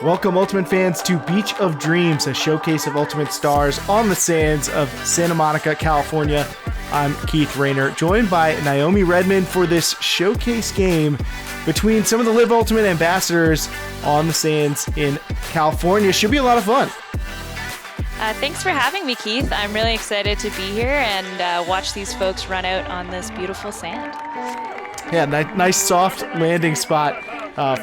Welcome, Ultimate fans, to Beach of Dreams, a showcase of Ultimate stars on the sands of Santa Monica, California. I'm Keith Rayner, joined by Naomi Redmond for this showcase game between some of the Live Ultimate ambassadors on the sands in California. Should be a lot of fun. Thanks for having me, Keith. I'm really excited to be here and watch these folks run out on this beautiful sand. Yeah, nice soft landing spot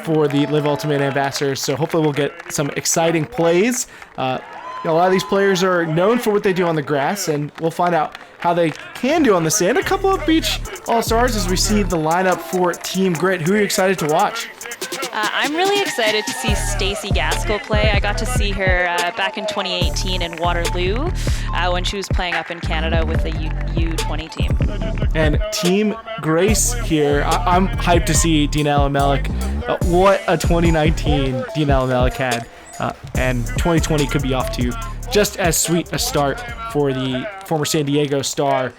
for the Live Ultimate ambassadors, so hopefully we'll get some exciting plays. A lot of these players are known for what they do on the grass, and we'll find out how they can do on the sand. A couple of beach all-stars as we see the lineup for Team Grit. Who are you excited to watch? I'm really excited to see Stacey Gaskell play. I got to see her back in 2018 in Waterloo when she was playing up in Canada with the U20 team. And Team Grace here, I'm hyped to see Dina Elimelech. What a 2019 Dina Elimelech had. And 2020 could be off to just as sweet a start for the former San Diego star.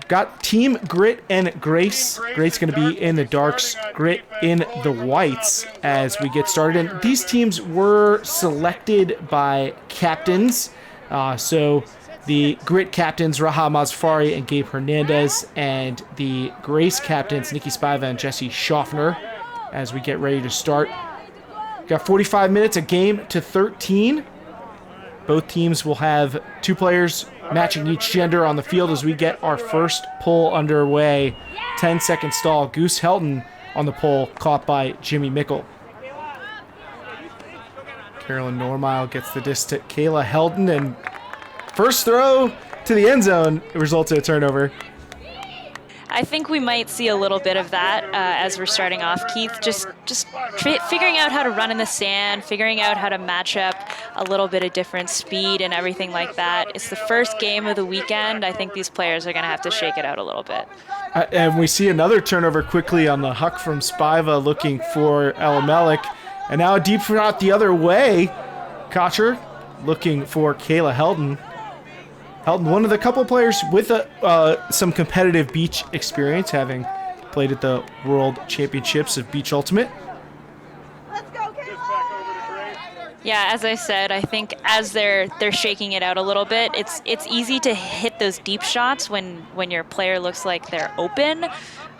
Got Team Grit and Grace. Grit's going to be in the darks, Grit in the whites as we get started. And these teams were selected by captains. So the Grit captains, Raha Mazfari and Gabe Hernandez, and the Grace captains, Nikki Spiva and Jesse Schaffner, as we get ready to start. Got 45 minutes, a game to 13. Both teams will have two players matching each gender on the field as we get our first pull underway. 10-second stall. Goose Helton on the pull, caught by Jimmy Mickle. Carolyn Normile gets the disc to Kayla Helton, and first throw to the end zone results in a turnover. I think we might see a little bit of that as we're starting off, Keith. Just figuring out how to run in the sand, figuring out how to match up a little bit of different speed and everything like that. It's the first game of the weekend. I think these players are going to have to shake it out a little bit. And we see another turnover quickly on the huck from Spiva looking for Elimelech. And now a deep shot the other way. Kocher looking for Kayla Helton. Helton, one of the couple players with some competitive beach experience, having played at the World Championships of Beach Ultimate. Let's go, Kayla! Yeah, as I said, I think as they're shaking it out a little bit, it's easy to hit those deep shots when your player looks like they're open,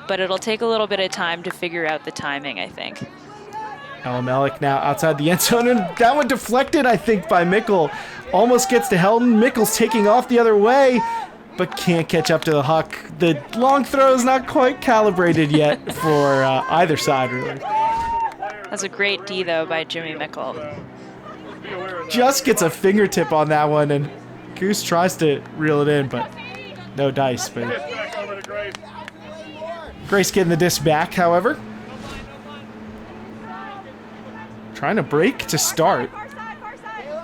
but it'll take a little bit of time to figure out the timing, I think. Elimelech now outside the end zone, and that one deflected, I think, by Mickle. Almost gets to Helton. Mickle's taking off the other way, but can't catch up to the huck. The long throw is not quite calibrated yet for either side, really. That's a great D, though, by Jimmy Mickle. Just gets a fingertip on that one, and Goose tries to reel it in, but no dice. But Grace getting the disc back, however. Trying to break to start.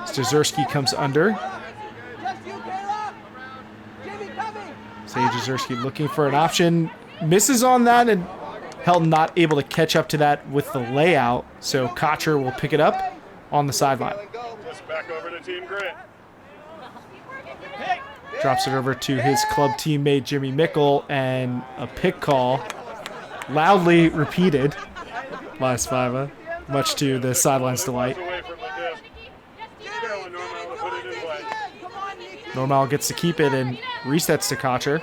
Jazerski comes under. Sage Jazerski looking for an option. Misses on that, and Helton not able to catch up to that with the layout. So Kocher will pick it up on the sideline. Back over to Team Grit. Drops it over to his club teammate Jimmy Mickle, and a pick call loudly repeated by Spiva, much to the sideline's delight. Normile gets to keep it and resets to Kocher.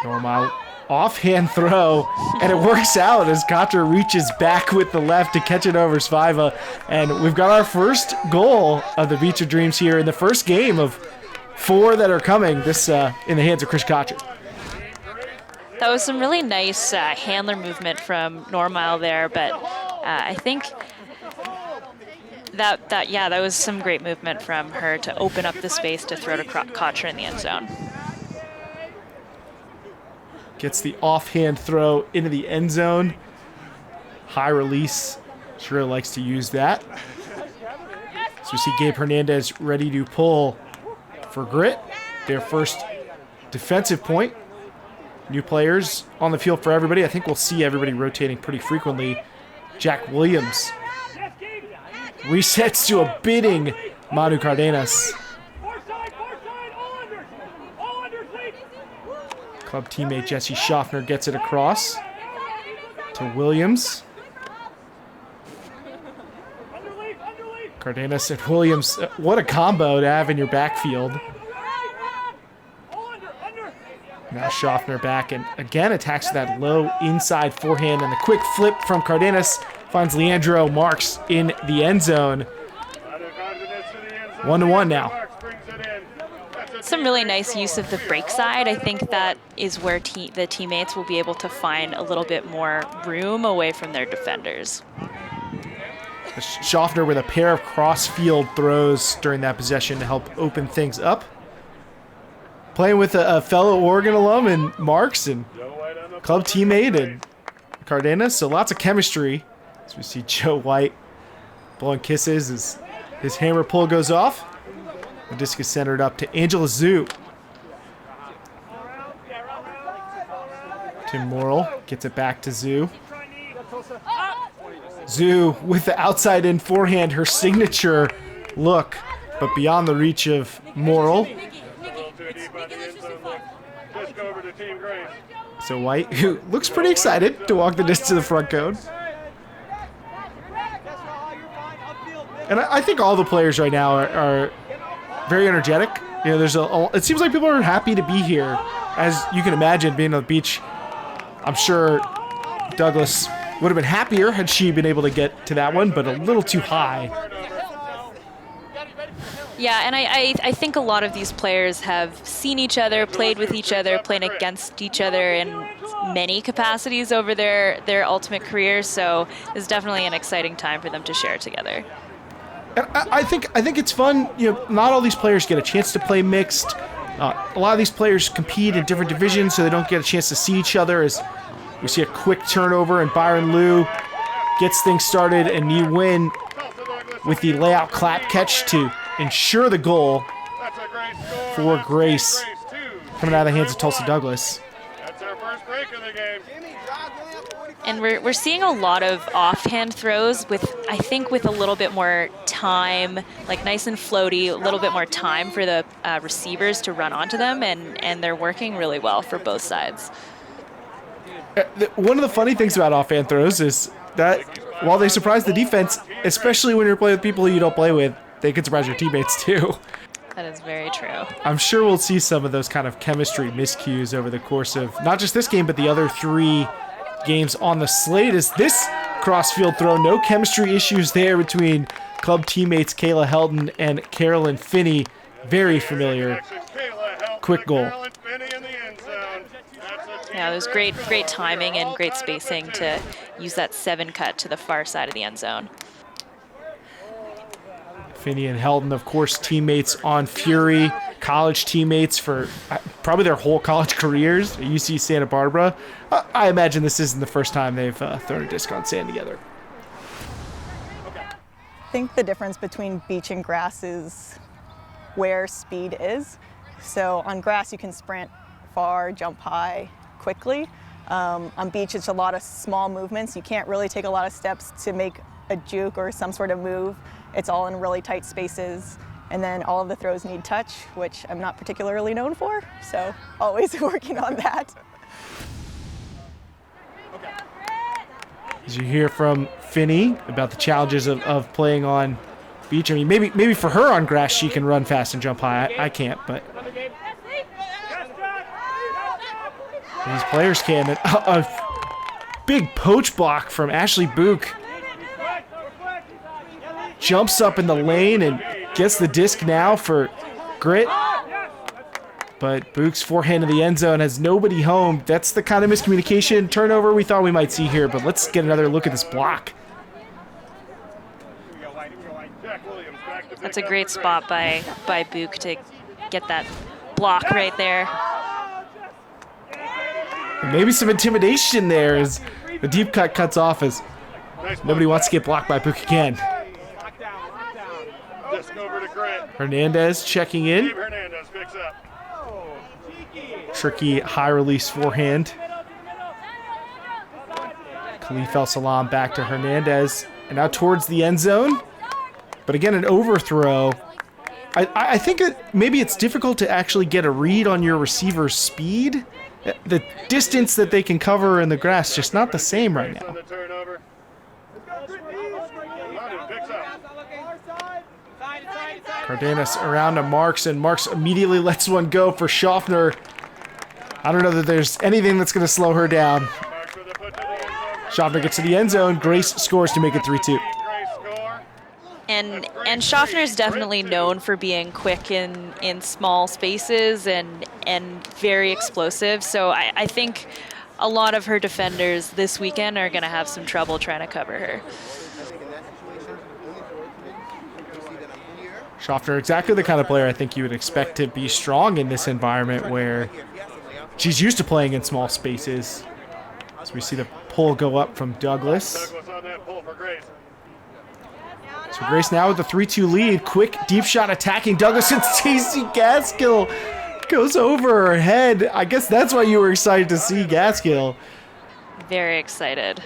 Normile offhand throw, and it works out as Kocher reaches back with the left to catch it over Spiva. And we've got our first goal of the Beach of Dreams here in the first game of 4 that are coming. This in the hands of Chris Kocher. That was some really nice handler movement from Normile there, but I think that was some great movement from her to open up the space to throw to Kocher in the end zone. Gets the offhand throw into the end zone. High release. She really likes to use that. So we see Gabe Hernandez ready to pull for Grit. Their first defensive point. New players on the field for everybody. I think we'll see everybody rotating pretty frequently. Jack Williams resets to a bidding Manu Cardenas. Club teammate Jesse Schaffner gets it across to Williams. Cardenas and Williams. What a combo to have in your backfield. Now Schaffner back and again attacks that low inside forehand, and the quick flip from Cardenas finds Leandro Marks in the end zone. 1-1 now. Some really nice use of the break side. I think that is where the teammates will be able to find a little bit more room away from their defenders. Schaffner with a pair of cross-field throws during that possession to help open things up. Playing with a fellow Oregon alum and Marks and club teammate and Cardenas, so lots of chemistry. As we see Joe White blowing kisses as his hammer pull goes off. The disc is centered up to Angela Zhu. Tim Morrill gets it back to Zhu. Zhu with the outside in forehand, her signature look, but beyond the reach of Morrill. So White, who looks pretty excited to walk the disc to the front cone. And I think all the players right now are very energetic. You know, it seems like people are happy to be here. As you can imagine, being on the beach, I'm sure Douglas would have been happier had she been able to get to that one, but a little too high. Yeah, and I think a lot of these players have seen each other, played with each other, played against each other in many capacities over their ultimate careers, so it's definitely an exciting time for them to share together. And I think it's fun. You know, not all these players get a chance to play mixed. A lot of these players compete in different divisions, so they don't get a chance to see each other. As we see a quick turnover, and Byron Liu gets things started, and you win with the layout clap catch to ensure the goal for Grace, coming out of the hands of Tulsa Douglas. That's our first break of the game. And we're seeing a lot of offhand throws I think with a little bit more time, like nice and floaty, a little bit more time for the receivers to run onto them, and they're working really well for both sides. One of the funny things about offhand throws is that while they surprise the defense, especially when you're playing with people you don't play with, they can surprise your teammates too. That is very true. I'm sure we'll see some of those kind of chemistry miscues over the course of not just this game, but the other 3 games on the slate. Is this cross-field throw, no chemistry issues there between club teammates Kayla Heldon and Carolyn Finney. Very familiar. Quick goal. Yeah, there's great timing and great spacing to use that 7 cut to the far side of the end zone. Finney and Heldon, of course, teammates on Fury, college teammates for probably their whole college careers at UC Santa Barbara. I imagine this isn't the first time they've thrown a disc on sand together. I think the difference between beach and grass is where speed is. So on grass, you can sprint far, jump high, quickly. On beach, it's a lot of small movements. You can't really take a lot of steps to make a juke or some sort of move. It's all in really tight spaces. And then all of the throws need touch, which I'm not particularly known for. So always working on that. As you hear from Finney about the challenges of playing on beach. I mean, maybe for her on grass, she can run fast and jump high. I can't, but these players can. A big poach block from Ashley Book. Jumps up in the lane and gets the disc now for Grit. But Book's forehand in the end zone has nobody home. That's the kind of miscommunication turnover we thought we might see here, but let's get another look at this block. That's a great spot by Book to get that block right there. And maybe some intimidation there as the deep cut cuts off as nobody wants to get blocked by Book again. Hernandez checking in. Tricky high release forehand. Khalif El Salam back to Hernandez. And now towards the end zone. But again, an overthrow. I think maybe it's difficult to actually get a read on your receiver's speed The distance that they can cover in the grass just not the same right now. The turnover. London picks up. Cardenas around to Marks, and Marks immediately lets one go for Schaffner. I don't know that there's anything that's going to slow her down. Marks with a put to the end zone. Schaffner gets to the end zone. Grace scores to make it 3-2. Grace score. And Schaffner is definitely known for being quick in small spaces and very explosive. So I think a lot of her defenders this weekend are going to have some trouble trying to cover her. Schaffner, exactly the kind of player I think you would expect to be strong in this environment where she's used to playing in small spaces. So we see the pull go up from Douglas. Douglas on that pull for Grace. So Grace now with the 3-2 lead. Quick deep shot attacking Douglas, and Stacey Gaskill goes over her head. I guess that's why you were excited to see Gaskill. Very excited.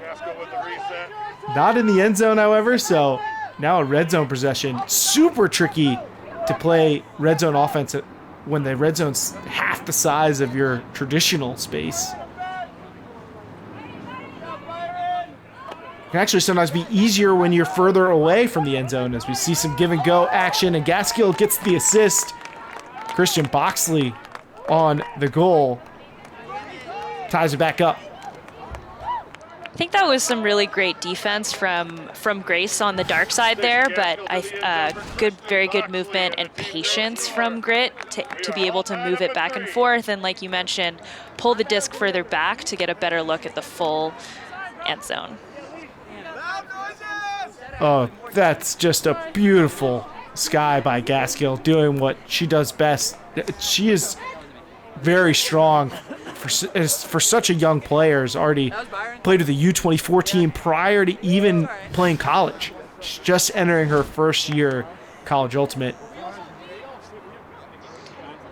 Gaskell with the reset. Not in the end zone, however, so now a red zone possession. Super tricky to play red zone offense when the red zone's half the size of your traditional space. It can actually sometimes be easier when you're further away from the end zone, as we see some give and go action, and Gaskill gets the assist. Christian Boxley on the goal. Ties it back up. I think that was some really great defense from Grace on the dark side there, but very good movement and patience from Grit to be able to move it back and forth, and like you mentioned, pull the disc further back to get a better look at the full end zone. Oh, that's just a beautiful sky by Gaskill, doing what she does best. She is very strong for such a young player. Has already played with the U24 team prior to even playing college. She's just entering her first year college ultimate.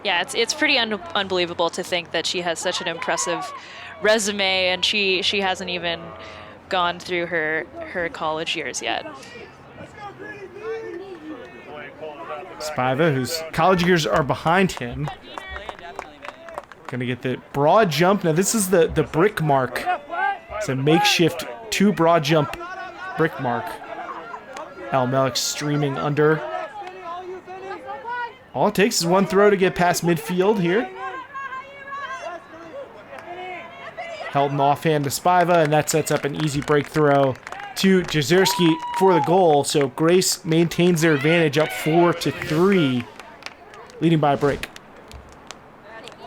Yeah, it's pretty unbelievable to think that she has such an impressive resume, and she hasn't even gone through her college years yet. Spiva, whose college years are behind him, gonna get the broad jump. Now this is the brick mark. It's a makeshift 2 broad jump brick mark. Al Melik streaming under. All it takes is one throw to get past midfield here. Held an offhand to Spiva, and that sets up an easy break throw to Jezierski for the goal. So Grace maintains their advantage up 4-3, leading by a break.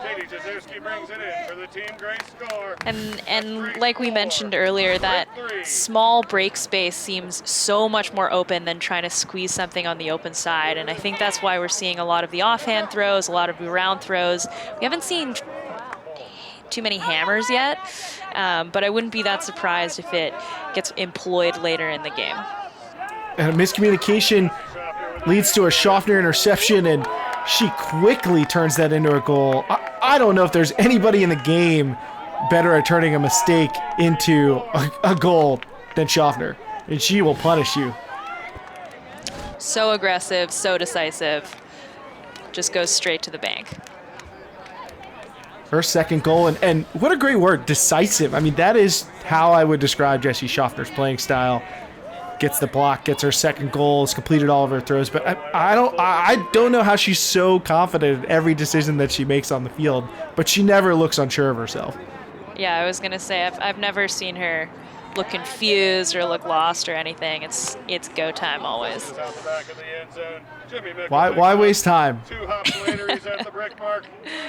Katie Jezierski brings it in for the team. Grace score. And like we mentioned earlier, that small break space seems so much more open than trying to squeeze something on the open side. And I think that's why we're seeing a lot of the offhand throws, a lot of around throws. We haven't seen too many hammers yet, but I wouldn't be that surprised if it gets employed later in the game. And a miscommunication leads to a Schaffner interception, and she quickly turns that into a goal. I don't know if there's anybody in the game better at turning a mistake into a goal than Schaffner, and she will punish you. So aggressive, so decisive, just goes straight to the bank. Her second goal, and what a great word, decisive. I mean, that is how I would describe Jessie Schaffner's playing style. Gets the block, gets her second goal, has completed all of her throws, but I don't know how she's so confident in every decision that she makes on the field, but she never looks unsure of herself. Yeah, I was gonna say I've never seen her look confused or look lost or anything. It's go time always. Out the back of the end zone. Jimmy Mickle Why waste time? 2 hops later, he's at the brick mark.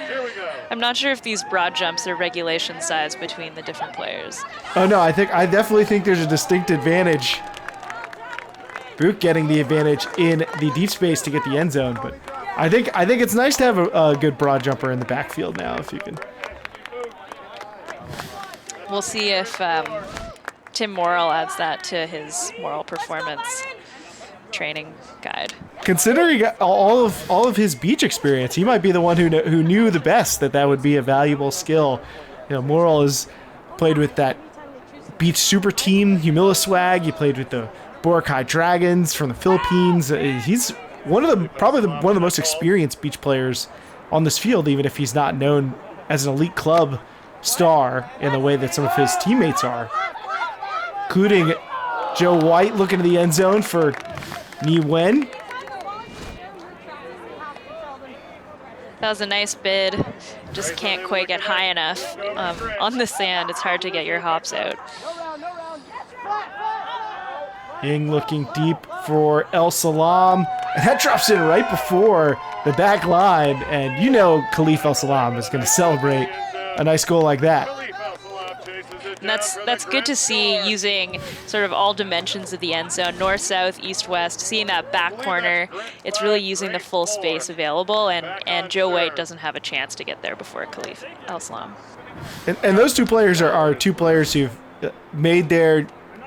Here we go. I'm not sure if these broad jumps are regulation size between the different players. Oh no, I definitely think there's a distinct advantage. Book getting the advantage in the deep space to get the end zone, but I think it's nice to have a good broad jumper in the backfield now if you can. We'll see if Tim Morrill adds that to his moral performance training guide. Considering all of his beach experience, he might be the one who knew the best that would be a valuable skill. You know, Morrill has played with that beach super team, Humiliswag. He played with the Boracay Dragons from the Philippines. He's probably one of the most experienced beach players on this field, even if he's not known as an elite club star in the way that some of his teammates are, including Joe White looking to the end zone for Ni Wen. That was a nice bid. Just can't quite get high enough on the sand. It's hard to get your hops out. Ying looking deep for El Salam. And that drops in right before the back line. And you know Khalif El Salam is going to celebrate a nice goal like that. And that's good to see, using sort of all dimensions of the end zone, north, south, east, west, seeing that back corner. It's really using the full space available, and Joe White doesn't have a chance to get there before Khalif El Salam. And those two players are two players who've made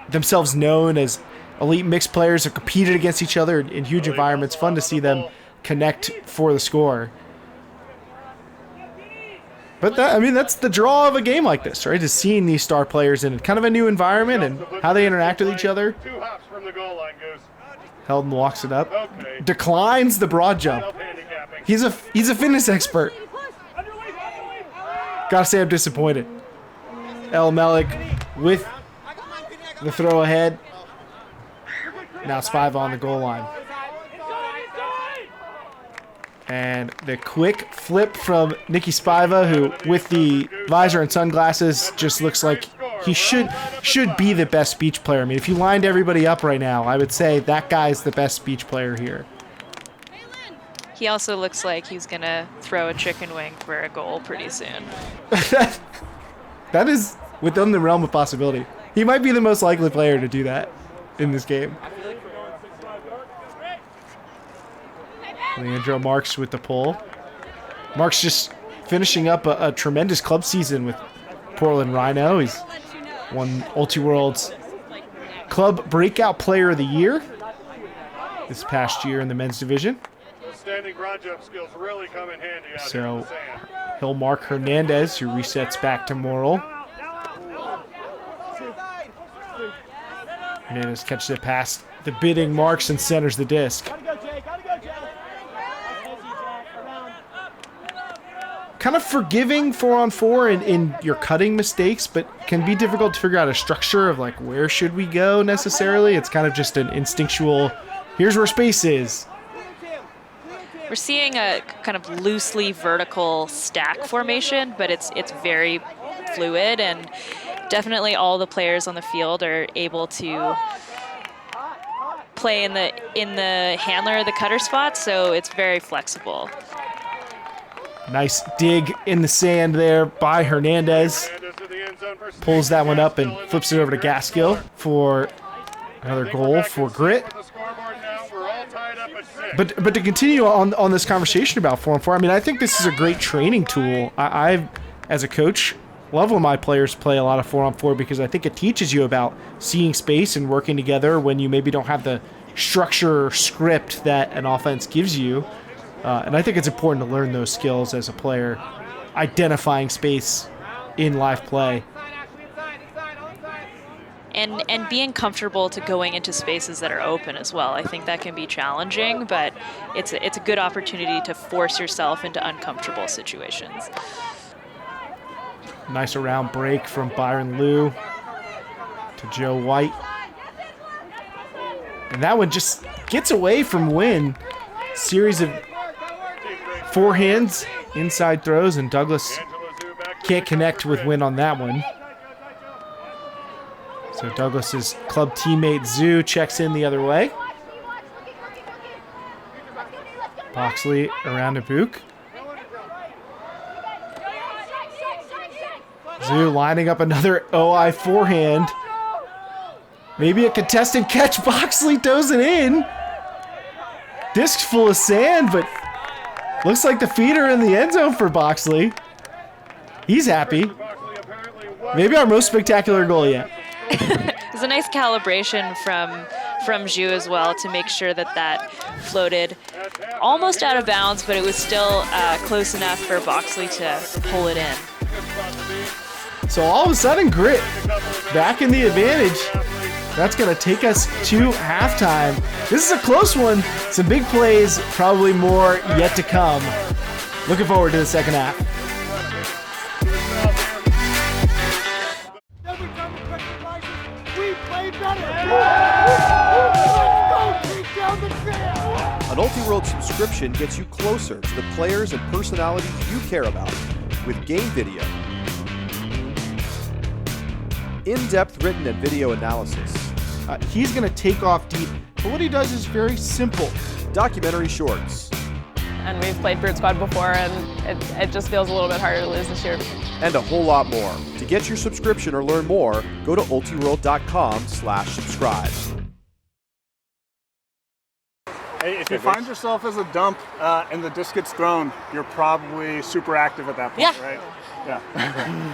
themselves known as elite mixed players, have competed against each other in huge environments. Fun to see them connect for the score. But that's the draw of a game like this, right? Is seeing these star players in kind of a new environment and how they interact with each other. 2 hops from the goal line, Goose. Heldon walks it up, declines the broad jump. He's a fitness expert. Gotta say, I'm disappointed. El Malik with the throw ahead. Now Spiva on the goal line. And the quick flip from Nicky Spiva, who with the visor and sunglasses just looks like he should be the best beach player. I mean, if you lined everybody up right now, I would say that guy's the best beach player here. He also looks like he's going to throw a chicken wing for a goal pretty soon. That is within the realm of possibility. He might be the most likely player to do that in this game. Leandro Marks with the pull. Marks just finishing up a tremendous club season with Portland Rhino. He's won Ultiworld's Club Breakout Player of the Year this past year in the men's division. Standing ground jump skills really come in handy out here So in the sand. he'll mark Hernandez, who resets back to Morrill. Hernandez catches it past the bidding Marks and centers the disc. Kind of forgiving 4-on-4 in your cutting mistakes, but can be difficult to figure out a structure of like where should we go necessarily. It's kind of just an instinctual, here's where space is. We're seeing a kind of loosely vertical stack formation, but it's very fluid, and definitely all the players on the field are able to play in the handler or the cutter spot, so it's very flexible. Nice dig in the sand there by Hernandez. Pulls that one up and flips it over to Gaskill for another goal for Grit. But to continue on this conversation about 4-on-4, I mean, I think this is a great training tool. I as a coach, love when my players play a lot of 4-on-4 because I think it teaches you about seeing space and working together when you maybe don't have the structure or script that an offense gives you. And I think it's important to learn those skills as a player, identifying space in live play. And being comfortable to going into spaces that are open as well. I think that can be challenging, but it's a good opportunity to force yourself into uncomfortable situations. Nice around break from Byron Liu to Joe White. And that one just gets away from Wynn. Series of forehands, inside throws, and Douglas can't connect with Wynn on that one. So Douglas's club teammate Zhu checks in the other way. Boxley around to Book. Zhu lining up another OI forehand. Maybe a contested catch. Boxley toes it in. Disc full of sand, but looks like the feeder in the end zone for Boxley. He's happy. Maybe our most spectacular goal yet. It's a nice calibration from Zhu as well to make sure that floated almost out of bounds, but it was still close enough for Boxley to pull it in. So all of a sudden, Grit back in the advantage. That's going to take us to halftime. This is a close one. Some big plays, probably more yet to come. Looking forward to the second half. An Ultiworld subscription gets you closer to the players and personalities you care about with game video, in-depth written and video analysis, He's going to take off deep, but what he does is very simple. documentary shorts, And we've played Brute Squad before, and it just feels a little bit harder to lose this year. and a whole lot more. To get your subscription or learn more, go to ultiworld.com/subscribe. Hey, if you find yourself as a dump and the disc gets thrown, you're probably super active at that point, Yeah. right? Yeah.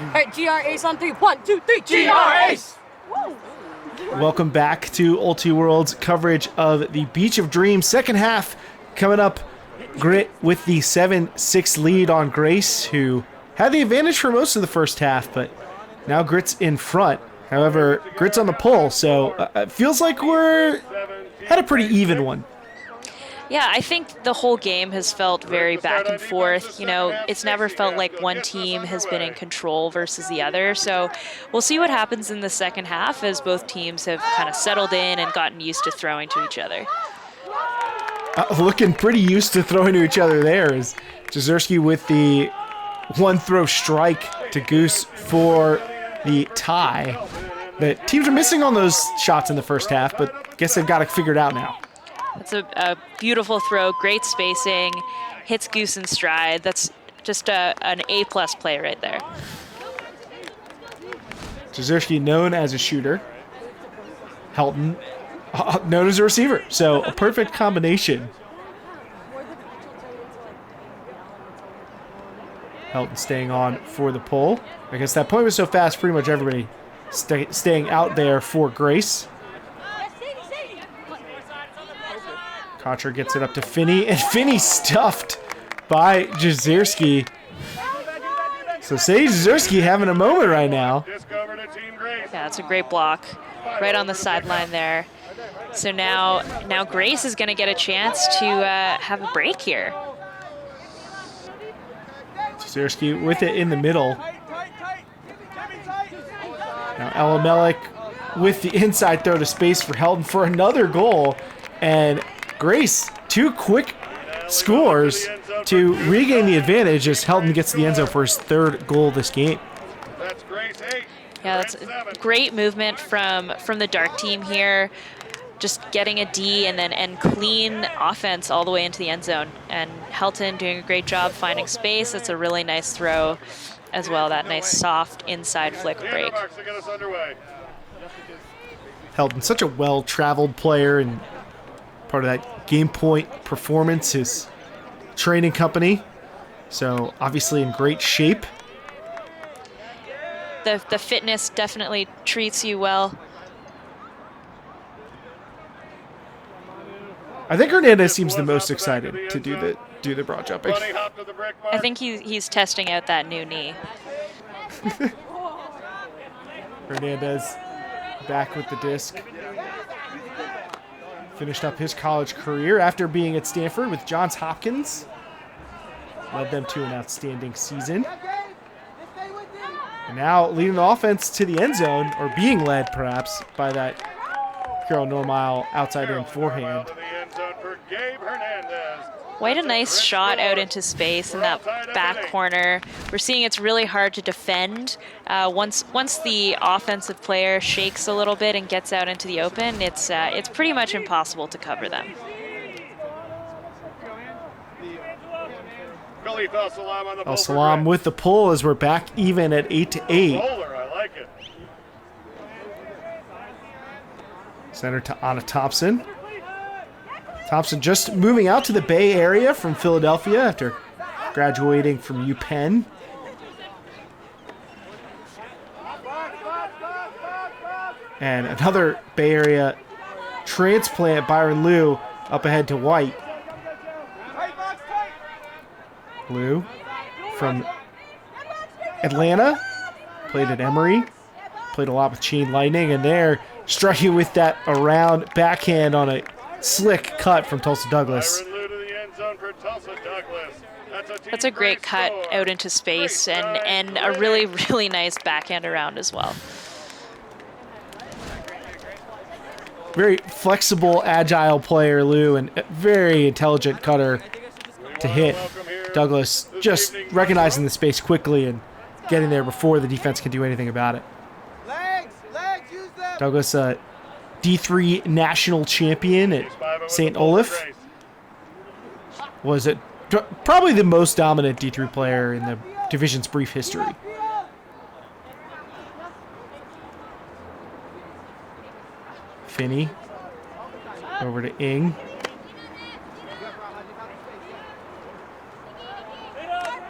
All right, GR Ace on 3. 1, 2, 3. GR Ace! Welcome back to Ultiworld's coverage of the Beach of Dreams. Second half coming up. Grit with the 7-6 lead on Grace, who had the advantage for most of the first half, but now Grit's in front. However, Grit's on the pole, so it feels like we're had a pretty even one. Yeah, I think the whole game has felt very back and forth. You know, it's never felt like one team has been in control versus the other. So we'll see what happens in the second half as both teams have kind of settled in and gotten used to throwing to each other. Looking pretty used to throwing to each other there is Jezierski with the one throw strike to Goose for the tie. The teams are missing on those shots in the first half, but I guess they've got it figured out now. That's a beautiful throw, great spacing, hits Goose in stride. That's just an A-plus play right there. Jezierski known as a shooter. Helton known as a receiver. So a perfect combination. Helton staying on for the pull. I guess that point was so fast, pretty much everybody staying out there for Grace. Kocher gets it up to Finney, and Finney stuffed by Jezierski. So say Jezierski having a moment right now. Yeah, that's a great block right on the sideline there. So now Grace is going to get a chance to have a break here. Jezierski with it in the middle. Now Elamelik with the inside throw to space for Helton for another goal. And Grace, two quick scores to regain the advantage as Helton gets to the end zone for his third goal this game. Yeah, that's great movement from the dark team here. Just getting a D and clean offense all the way into the end zone. And Helton doing a great job finding space. That's a really nice throw as well. That nice soft inside flick break. Helton, such a well-traveled player and part of that Game Point Performance, his training company. So obviously in great shape. The fitness definitely treats you well. I think Hernandez seems the most excited to do the broad jumping. I think he's testing out that new knee. Hernandez back with the disc. Finished up his college career after being at Stanford with Johns Hopkins. Led them to an outstanding season. And now leading the offense to the end zone, or being led perhaps by that Carol Normile outside in forehand. Quite a nice shot out into space in that back corner. We're seeing it's really hard to defend. Once the offensive player shakes a little bit and gets out into the open, it's pretty much impossible to cover them. Al-Salam with the pull as we're back even at 8-8. Center to Anna Thompson. Thompson just moving out to the Bay Area from Philadelphia after graduating from UPenn. And another Bay Area transplant, Byron Liu, up ahead to White. Liu from Atlanta, played at Emory, played a lot with Chain Lightning, and there striking with that around backhand on a slick cut from Tulsa Douglas. That's a great cut out into space and a really, really nice backhand around as well. Very flexible, agile player, Lou, and a very intelligent cutter to hit. Douglas just recognizing the space quickly and getting there before the defense can do anything about it. Douglas, D3 national champion at St. Olaf, was probably the most dominant D3 player in the division's brief history. Finney over to Ing.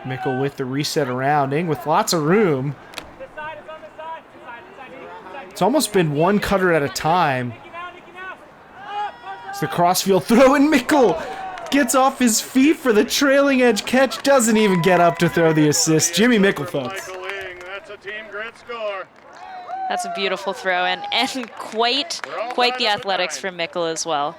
Mickle with the reset around. Ing with lots of room. It's almost been one cutter at a time. It's the crossfield throw, and Mickle gets off his feet for the trailing edge catch. Doesn't even get up to throw the assist. Jimmy Mickle, folks. That's a team grit score. That's a beautiful throw, and quite the athletics from Mickle as well.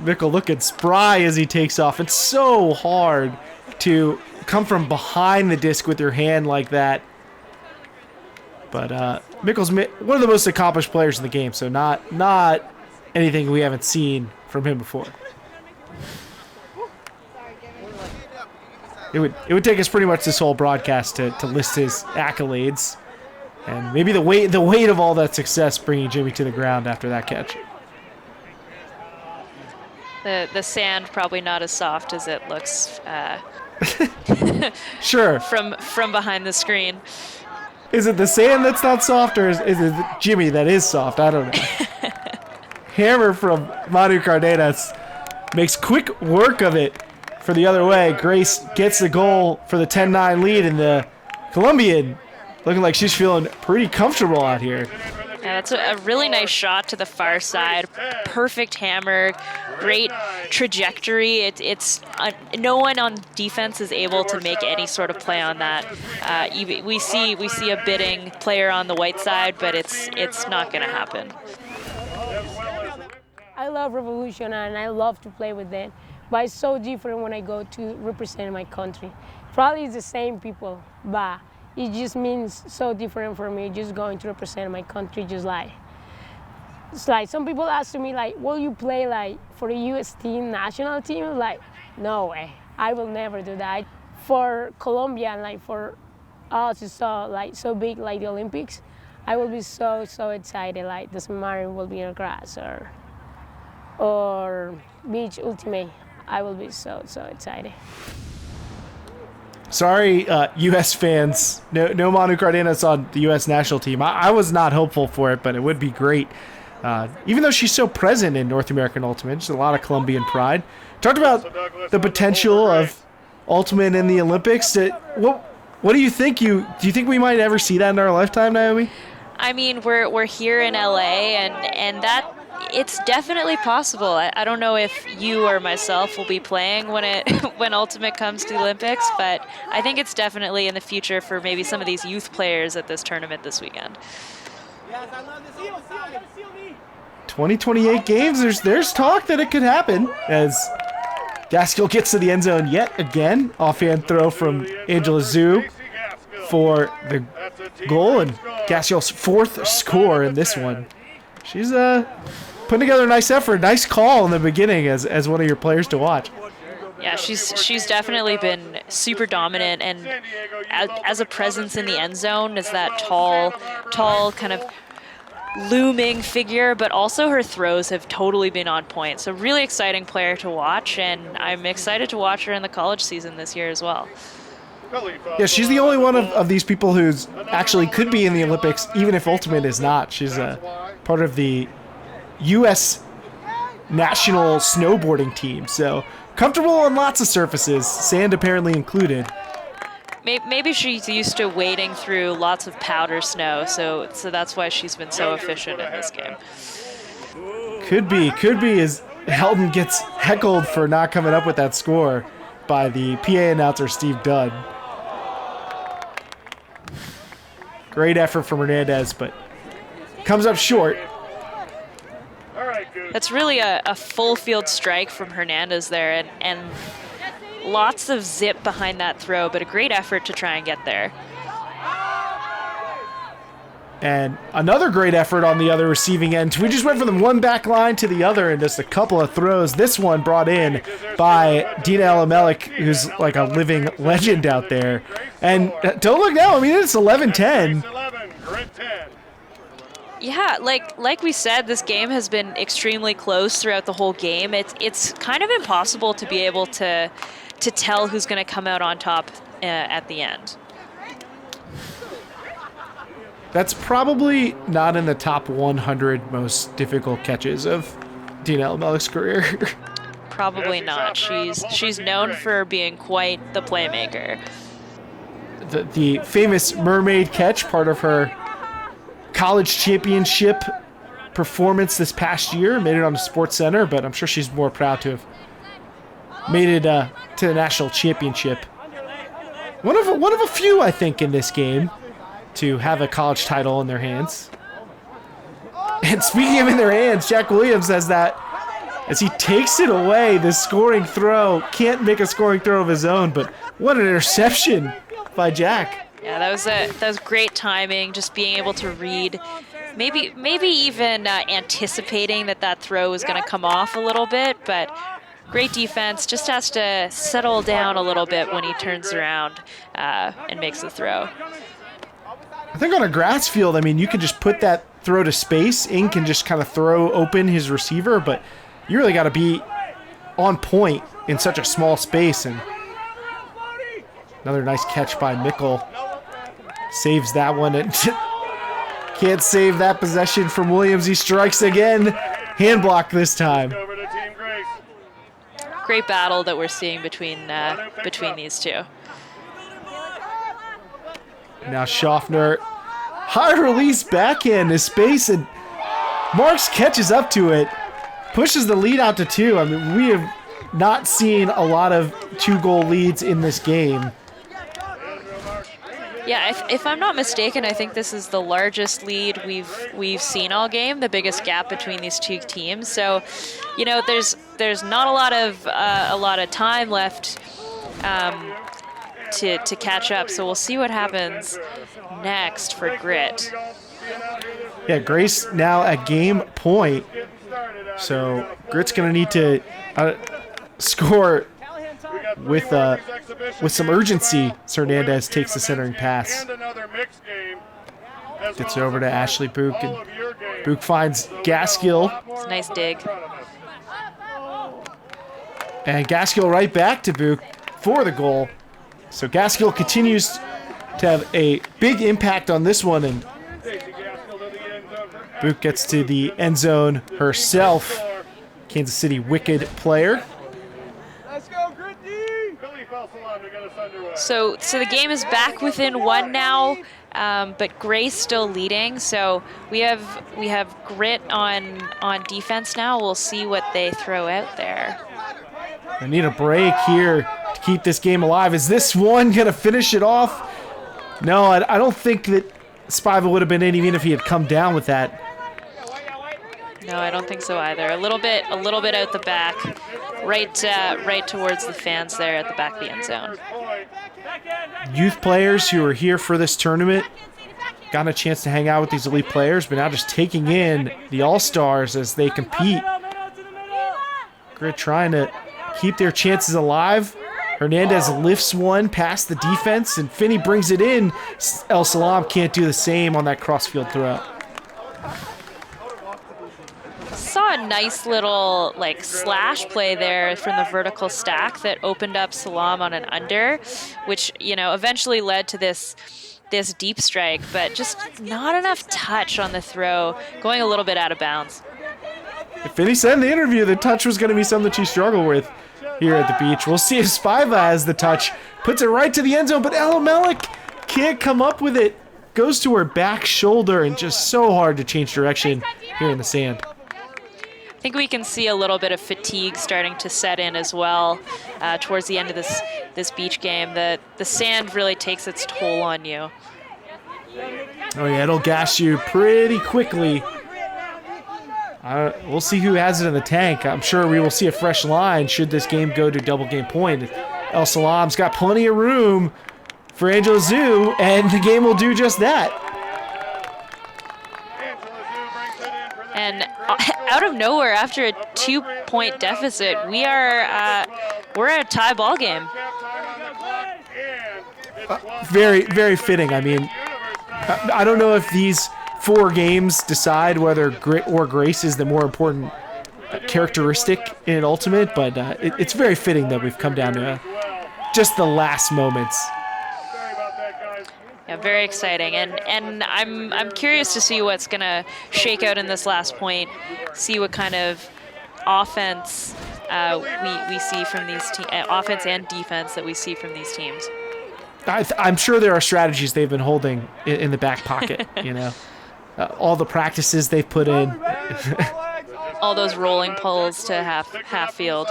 Mickle looking spry as he takes off. It's so hard to come from behind the disc with your hand like that. But Mickle's one of the most accomplished players in the game, so not anything we haven't seen from him before. It would take us pretty much this whole broadcast to list his accolades, and maybe the weight of all that success bringing Jimmy to the ground after that catch. The sand probably not as soft as it looks. Sure. From behind the screen. Is it the sand that's not soft, or is it Jimmy that is soft? I don't know. Hammer from Manu Cardenas makes quick work of it for the other way. Grace gets the goal for the 10-9 lead, and the Colombian looking like she's feeling pretty comfortable out here. Yeah, that's a really nice shot to the far side. Perfect hammer, great trajectory. It's no one on defense is able to make any sort of play on that. We see a bidding player on the white side, but it's not going to happen. I love Revolution and I love to play with them, but it's so different when I go to represent my country. Probably it's the same people, but it just means so different for me just going to represent my country. It's like some people ask me like, will you play like for the U.S. team, national team? Like, no way, I will never do that. For Colombia and like for us, it's so big like the Olympics. I will be so excited. Like the submarine will be on grass or beach ultimate. I will be so excited. Sorry, U.S. fans. No Manu Cardenas on the U.S. national team. I was not hopeful for it, but it would be great. Even though she's so present in North American Ultimate, just a lot of Colombian pride. Talked about the potential of Ultimate in the Olympics. What do you think? Do you think we might ever see that in our lifetime, Naomi? I mean, we're here in LA, and that it's definitely possible. I don't know if you or myself will be playing when Ultimate comes to the Olympics, but I think it's definitely in the future for maybe some of these youth players at this tournament this weekend. 2028 games. There's talk that it could happen as Gaskill gets to the end zone yet again. Offhand throw from Angela Zhu for the goal, and Gaskill's fourth score in this one. She's putting together a nice effort, nice call in the beginning as one of your players to watch. Yeah, she's definitely been super dominant, and as a presence in the end zone, as that tall kind of looming figure, but also her throws have totally been on point. So really exciting player to watch, and I'm excited to watch her in the college season this year as well. Yeah, she's the only one of these people who's actually could be in the Olympics, even if Ultimate is not. She's part of the U.S. national snowboarding team, so comfortable on lots of surfaces, sand apparently included. Maybe she's used to wading through lots of powder snow, so that's why she's been so efficient in this game. Could be as Helton gets heckled for not coming up with that score by the PA announcer Steve Dunn. Great effort from Hernandez, but comes up short. All right, Goose. That's really a full field strike from Hernandez there, and lots of zip behind that throw, but a great effort to try and get there. And another great effort on the other receiving end. We just went from the one back line to the other in just a couple of throws. This one brought in by Dina Elamelik, who's like a living legend out there. And don't look now, I mean, it's 11-10. Yeah, like we said, this game has been extremely close throughout the whole game. It's kind of impossible to be able to tell who's going to come out on top at the end. That's probably not in the top 100 most difficult catches of Dina Elamelik's career. Probably not. She's known for being quite the playmaker. The famous mermaid catch, part of her college championship performance this past year, made it on the Sports Center, but I'm sure she's more proud to have made it to the national championship. One of a few, I think, in this game to have a college title in their hands. And speaking of in their hands, Jack Williams has that as he takes it away, the scoring throw. Can't make a scoring throw of his own, but what an interception by Jack. Yeah, that was great timing, just being able to read, maybe even anticipating that throw was going to come off a little bit, but great defense, just has to settle down a little bit when he turns around and makes the throw. I think on a grass field, I mean, you can just put that throw to space. Ink can just kind of throw open his receiver, but you really got to be on point in such a small space. And another nice catch by Mickle. Saves that one. And can't save that possession from Williams. He strikes again. Hand block this time. Great battle that we're seeing between these two. Now Schaffner, high release backhand to space, and Marks catches up to it, pushes the lead out to 2. I mean, we have not seen a lot of 2-goal leads in this game. Yeah, if I'm not mistaken, I think this is the largest lead we've seen all game, the biggest gap between these two teams. So, you know, there's not a lot of time left to catch up. So we'll see what happens next for Grit. Yeah, Grace now at game point. So Grit's going to need to score with some urgency. Hernandez takes the centering pass. Gets it over to Ashley Book, and Book finds Gaskill. It's a nice dig. And Gaskill right back to Book for the goal. So Gaskill continues to have a big impact on this one, and Book gets to the end zone herself. Kansas City Wicked player. So the game is back within 1 now, but Grace still leading. So we have Grit on defense now. We'll see what they throw out there. I need a break here to keep this game alive. Is this one going to finish it off? No, I don't think that Spiva would have been in even if he had come down with that. No, I don't think so either. A little bit out the back, right towards the fans there at the back of the end zone. Youth players who are here for this tournament got a chance to hang out with these elite players, but now just taking in the All-Stars as they compete. Grit trying to keep their chances alive. Hernandez lifts one past the defense, and Finney brings it in. El Salam can't do the same on that crossfield throw. Saw a nice little slash play there from the vertical stack that opened up Salam on an under, which eventually led to this deep strike, but just not enough touch on the throw, going a little bit out of bounds. Finney said in the interview that touch was going to be something she struggled with here at the beach. We'll see if Spiva has the touch. Puts it right to the end zone, but Elamelik can't come up with it. Goes to her back shoulder, and just so hard to change direction here in the sand. I think we can see a little bit of fatigue starting to set in as well towards the end of this beach game. The sand really takes its toll on you. Oh yeah, it'll gas you pretty quickly. We'll see who has it in the tank. I'm sure we will see a fresh line should this game go to double game point. El Salam's got plenty of room for Angela Zhu, and the game will do just that. And out of nowhere, after a 2-point deficit, we're at a tie ball game. Very, very fitting. I mean, I don't know if these 4 games decide whether grit or grace is the more important characteristic in Ultimate, but it's very fitting that we've come down to just the last moments. Yeah, very exciting, and I'm curious to see what's gonna shake out in this last point. See what kind of offense we see from these offense and defense that we see from these teams. I'm sure there are strategies they've been holding in the back pocket. You know, all the practices they've put in, all those rolling pulls to half field.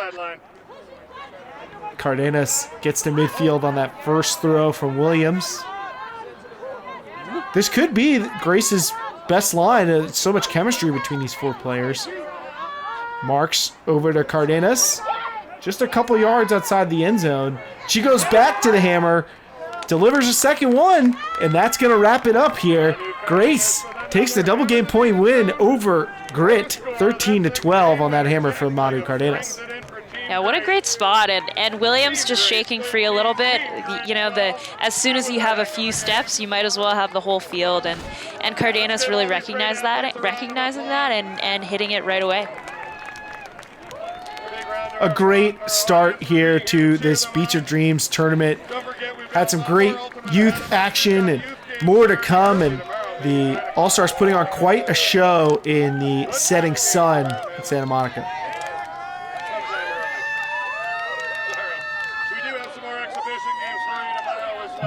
Cardenas gets to midfield on that first throw from Williams. This could be Grace's best line. So much chemistry between these 4 players. Marks over to Cardenas. Just a couple yards outside the end zone. She goes back to the hammer, delivers a second one, and that's going to wrap it up here. Grace takes the double game point win over Grit, 13-12 on that hammer from Manu Cardenas. Yeah, what a great spot, and Williams just shaking free a little bit. You know, as soon as you have a few steps, you might as well have the whole field, and Cardenas really recognizing that and hitting it right away. A great start here to this Beach of Dreams tournament. Had some great youth action and more to come, and the All-Stars putting on quite a show in the setting sun in Santa Monica.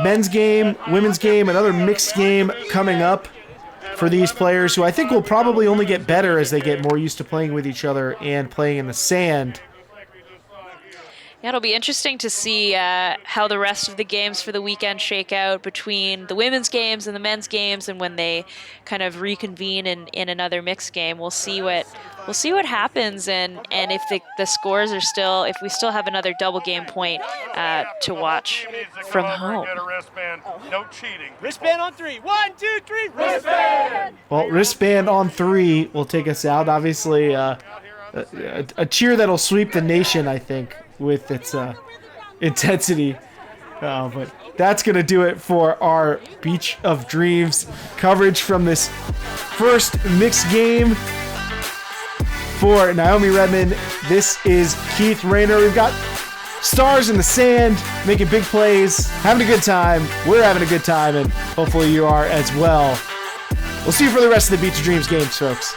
Men's game, women's game, another mixed game coming up for these players who I think will probably only get better as they get more used to playing with each other and playing in the sand. Yeah, it'll be interesting to see how the rest of the games for the weekend shake out between the women's games and the men's games, and when they kind of reconvene in another mixed game. We'll see what happens, and if the scores are still, if we still have another double game point to watch from home. No cheating. Wristband on 3. 1, 2, 3. Wristband. Well, wristband on 3 will take us out. Obviously, a cheer that'll sweep the nation, I think, with its intensity. But that's going to do it for our Beach of Dreams coverage from this first mixed game. For Naomi Redmond, this is Keith Rayner. We've got stars in the sand, making big plays, having a good time. We're having a good time, and hopefully you are as well. We'll see you for the rest of the Beach of Dreams games, folks.